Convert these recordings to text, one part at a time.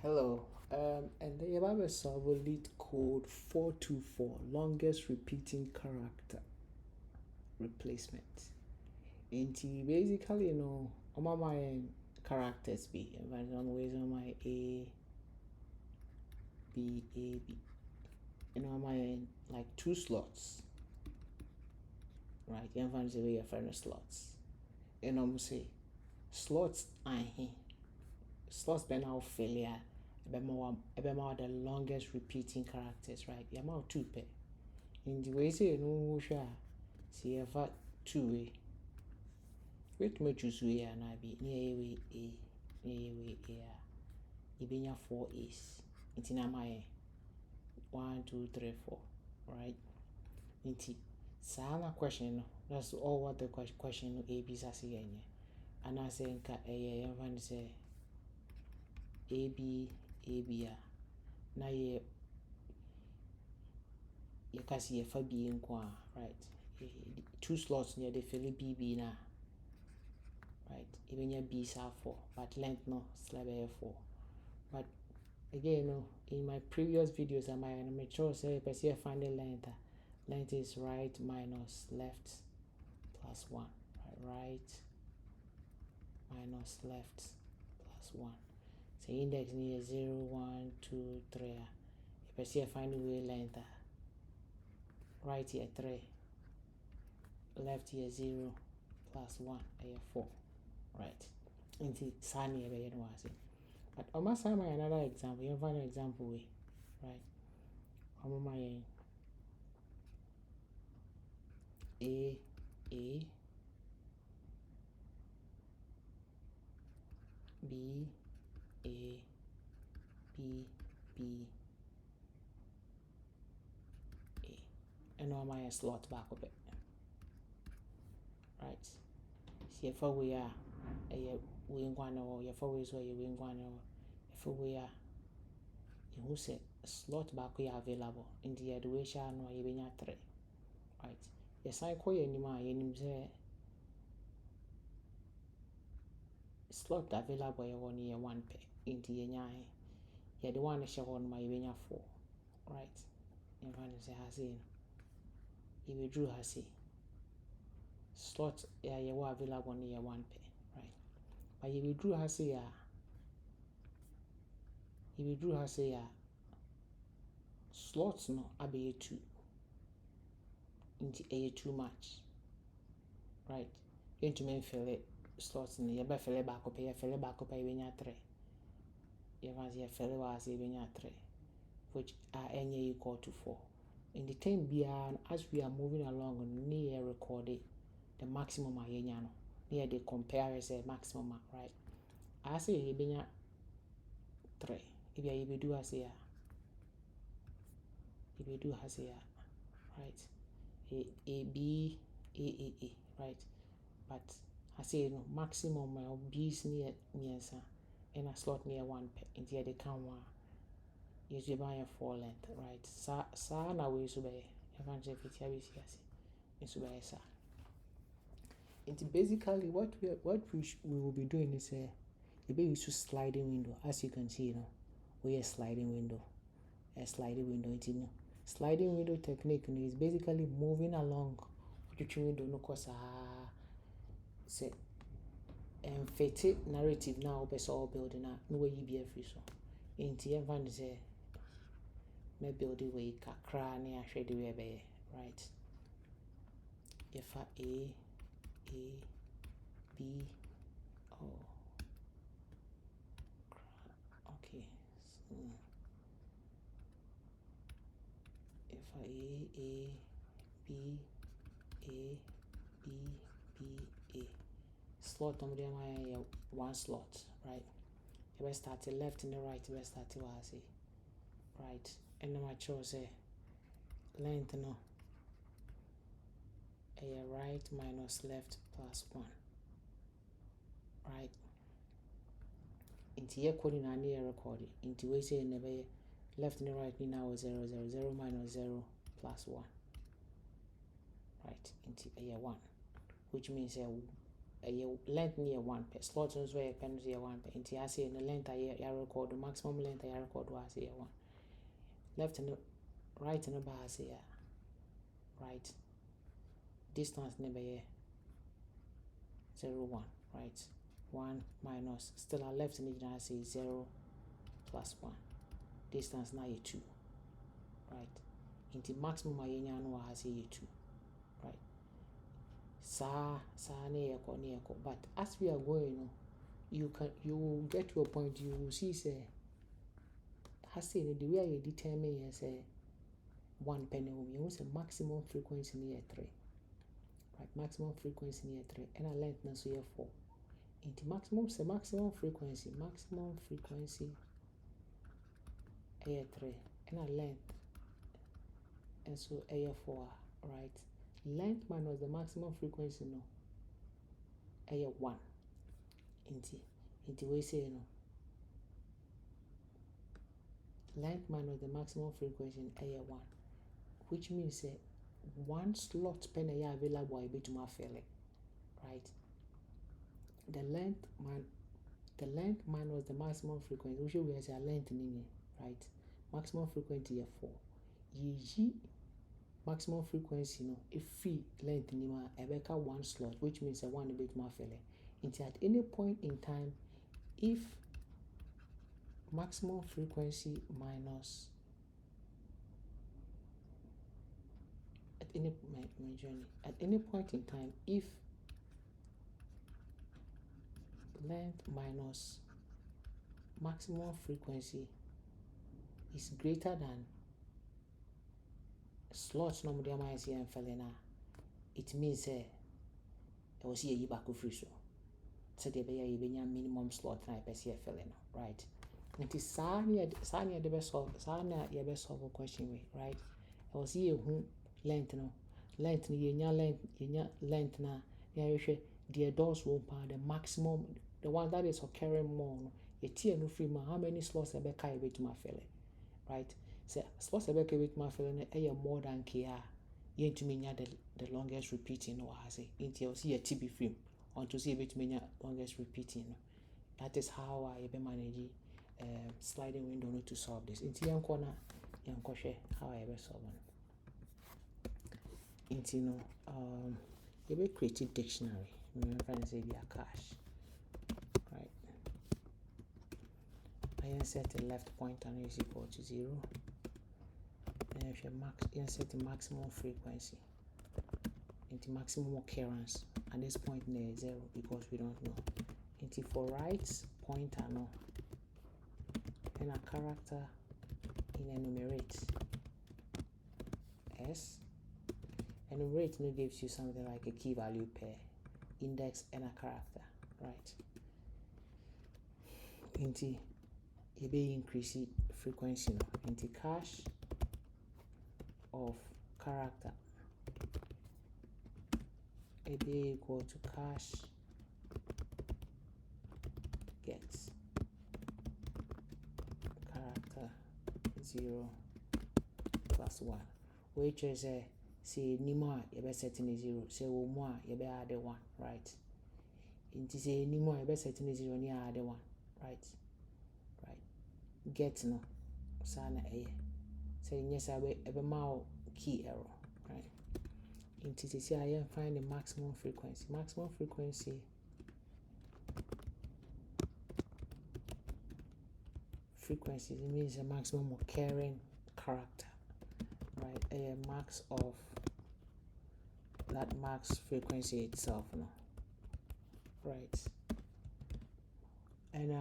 Hello, and the Bible solve Leetcode 424, longest repeating character replacement. Into basically, all my characters be, but I'm always on my A, B. My like two slots, right? You find the way you find slots, and I'm say slots are here. Slots been out failure. About the longest repeating characters, right? The amount two pair. In the way say no sure. See if I two way. Wait me choose way and I be near way A. You four A's. It's in my 1, 2, 3, 4, right? Inti. Sana question. That's all what the question A B are saying. And I say nka everyone say A B na ye can see a B right? Two slots near the fill B na, right? Even your B's are 4, but length no slab 4. But again, in my previous videos, I might make sure say if I find the length. Length is right minus left plus 1. Right minus left plus 1. So index near 0, 1, 2, 3. If I find the way length, right here 3, left here 0 plus 1, 4, right? Into sunny but on my side, another example, you find an example way, right? On my A B A B A, and on my slot back of it, right? See if we are a wing one or your four ways or you wing one or if we are you say slot back we are available in the education or you been 3, right? Yes, I call you anymore, slot available you want year 1 pair in the nyai. Yeah, the one show on my event 4, right? And when say has in if you drew has slot you were available on year 1 pair, right? But if you drew has slots no abe 2 into a too much, right? Into me fill it slots in the fill it back up here, fill it back up even 3. You can see a fill was even 3, which are any equal to 4. In the time beyond as we are moving along near recording the maximum near the compare as a maximum, right? I say you be 3. If you do as here, right? A B A, right? But I say no maximum of B's near and a slot near 1 pair. In the count one, you buy a 4 length, right? Sa na we so be evangelist so be sa. And basically what we will be doing is we use to sliding window. As you can see, we are sliding window. A sliding window, sliding window technique is basically moving along with the window no cause say and fit narrative now best all building no way you be free so into everyone say me build the way kakra na ahwe the way be right if A B oh okay so if A B slot number my 1 slot, right? You best start the left and the right, you best start to right? And then I chose length no right minus left plus 1, right? Into your coding and near recording into we say never left and the right now 0 minus 0 plus 1, right? Into a 1, which means length near 1 per slot no so pen so 1 per nti I say the length I record, maximum length I record was say 1. Left and right and ba say right distance never 0 1, right? 1 minus still our left and I say 0 plus 1. Distance now 2, right? Into maximum I no say 2, right? Sa ne yeko, but as we are going, you will get to a point you will see say has say the way you determine say 1 penny you say maximum frequency near 3, right? Maximum frequency near 3 and a length na so 4. Into maximum frequency air 3 and a length and so air 4, right? Length minus the maximum frequency no air 1. Into we say no length minus the maximum frequency air 1, which means say 1 slot pen available I be to my fill, right? The length minus the maximum frequency, which we say length in, right? Maximum frequency 4. Ye maximum frequency no if fee length in a 1 slot, which means a 1 bit more fill. Into at any point in time, if maximum frequency minus at any point in time, if length minus maximum frequency is greater than slots no media my see and felena, it means I will see a back free so. So the minimum slot na per se felena, right? It is sanya the best solve question way, right? I will see who length no length na the doors will the maximum, the one that is occurring more a tier no free how many slots a back to my fella, right? So slots a back with my fella more than kia yen to me the longest repeating or I say until see a TB film on to see a bit many longest repeating. That is how I be manage sliding window to solve this. Into young corner how I ever solve it. Into you will create a dictionary. Remember say be a cache, right? I insert the left pointer is equal to 0. And if you insert the maximum frequency into maximum occurrence at this point near 0 because we don't know. Into for right pointer no and a character in enumerate S. Enumerate no gives you something like a key value pair, index and a character, right? Into you be increase frequency no into cache of character a be equal to cache gets character 0 plus 1, which is a say nima you be setting 0, say more you be add 1, right? Into say nima you be setting 0 near add 1, right? Get no sana a say yes I be mau key error, right? Into say I am find the maximum frequency. Maximum frequency it means a maximum occurring character, right? A max of that max frequency itself, no, right? And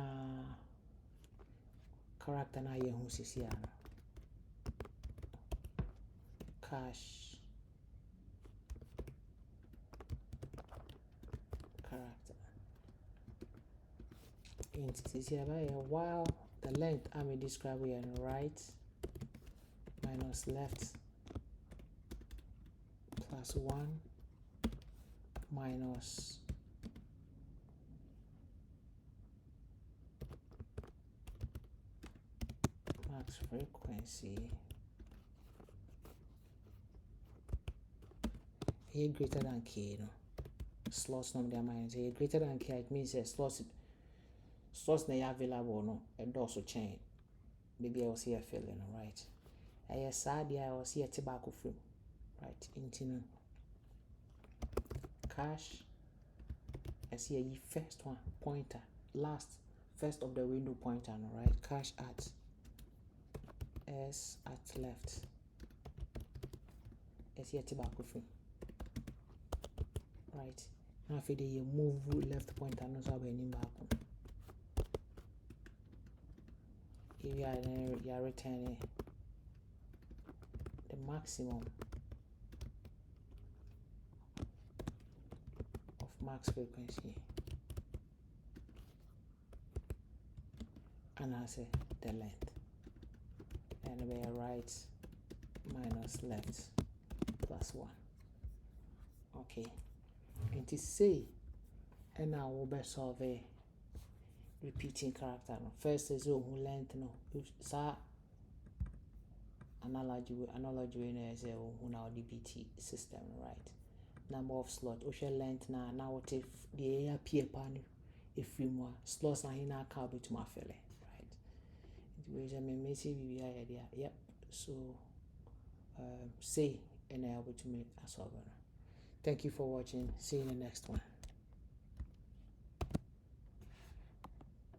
character na ye who says here cache character entities here by while the length I may describe here on right minus left plus 1 minus max frequency A greater than K, no? slots no dem mind say greater than k it means slots na available no also chain maybe I will see a filling, right? I sad I will see a tobacco frame, right? Into cash I see a first one pointer last first of the window pointer, right? Cash at S at left. I see a tobacco frame, right? Now if you move left pointer, no so any back. If you are returning the maximum of max frequency, and I say the length, and we are right minus left plus 1. Okay, and to say, and now we'll be solve a repeating character. First is length, no, so analogy is now DBT system, right? Number of slot, ocean length now what if the appear pan if you more slots na hina ka to my fele, right? It was a messy idea. Yep. So say and I able to make a solver. Thank you for watching. See you in the next one.